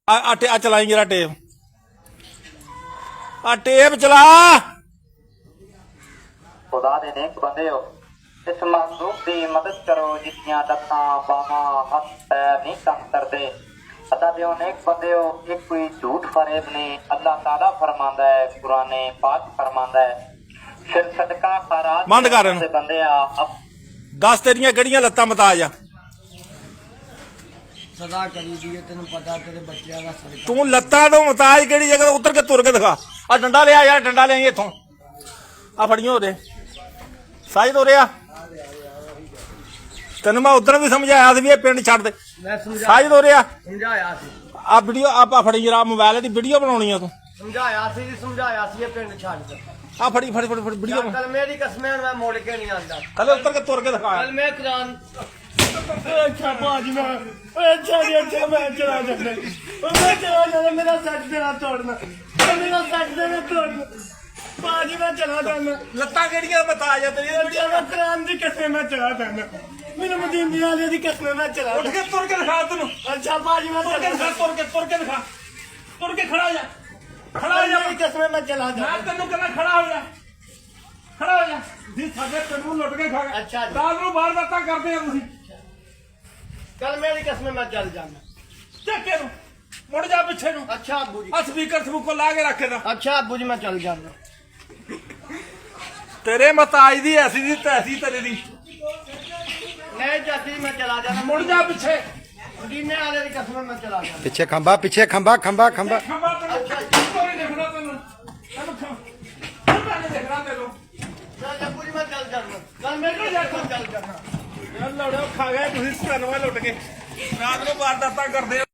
आ चलाई जरा टेप आ टेप चला। खुदा दे नेक बंदे हो, इस मखलूक दी मदद करो जिसदियां लत्तां बाहां हथ पैर नहीं काम करदे। अल्लाह दे नेक बंदे हो, एक कोई झूठ फरेब नहीं। अल्लाह ताला फरमांदा है, कुरान पाक फरमांदा है, फिर सदका खैरात बंद कर दे बंदे आ दस तेरियां केड़ियां लत्तां मताज आ सदा करी दी है, तेन पता तेरे बच्चों का सदका। तू लत्तां तो मताज केड़ी जगह उतर के तुर के दिखा। आ डंडा लिया यार, डंडा लिया इथों आ फड़ियो हो साइड हो रहा। तेन मैं उधर भी समझाया भी पिंड छड़ दे, साइड हो रहा। समझाया आ वीडियो आप फड़ी जरा मोबाइल की वीडियो बनानी है तू। समझाया पिंड छड़ दे। आ फड़ी फड़ी फड़ी फड़ी वीडियो कल मेरी कसमें मैं मुड़ के नहीं आंदा। कल उतर के तुर के दिखा। कल मैं कुरान अच्छा बाजी मैं अच्छा मैं चला जाना, मैं चला जाना, मेरा सच देना तोड़ना, मेरा सच देना तोड़ना बाजी मैं चला जाना। लत्तां केड़ियां मताज आ तेरी? मैं कुरान की कसमें मैं चला जाना, मेरे मदीने वाले की कसमें मैं चला। उठ के तुर के दिखा तेन। अच्छा बाजी मैं तुर के दिखा, तुर के दिखा, तुर के खड़ा हो जा, खड़ा हो जा। मेरी कसमें मैं चला जाना। मैं तेन कहना खड़ा हो जा, खड़ा हो जा। जी साडे तेनू लुट के खा गए। अच्छा रात नूं बार बातां करदे आ तुसीं। कल मेरी कसमें मैं चल जाना। ਚੱਕੇ ਨੂੰ ਮੁੜ ਜਾ ਪਿੱਛੇ ਨੂੰ। अच्छा अब्बू जी, ਆ ਸਪੀਕਰ ਸਪੂਕਰ ਲਾ ਕੇ ਰੱਖੇ ਦਾ। अच्छा अब्बू जी मैं चल जाना। ਤੇਰੇ ਮਤਾਜ ਦੀ ਐਸੀ ਦੀ ਤੈਸੀ ਤੇਰੇ ਦੀ। नहीं चाची मैं चला जाना। ਮੁੜ ਜਾ ਪਿੱਛੇ। मदीने वाले की कसमें मैं चला जाना। पीछे खंबा, पीछे खंबा, खंबा खंबा। ਖੰਭਾ ਤੈਨੂੰ ਕੋਈ ਨਹੀਂ ਦੇਖਣਾ ਤੈਨੂੰ। ਤੈਨੂੰ ਖੰਭਾ ਨਹੀਂ ਦੇਖਣਾ ਤੈਨੂੰ। चल अब्बू जी मैं चल जाना। कल मेरे को चल जाना। ਯਾਰ ਲੜੋ ਖਾ ਗਏ ਤੁਸੀਂ 97 ਲੁੱਟ ਕੇ। ਰਾਤ ਨੂੰ ਵਾਰਦਾਤਾਂ ਕਰਦੇ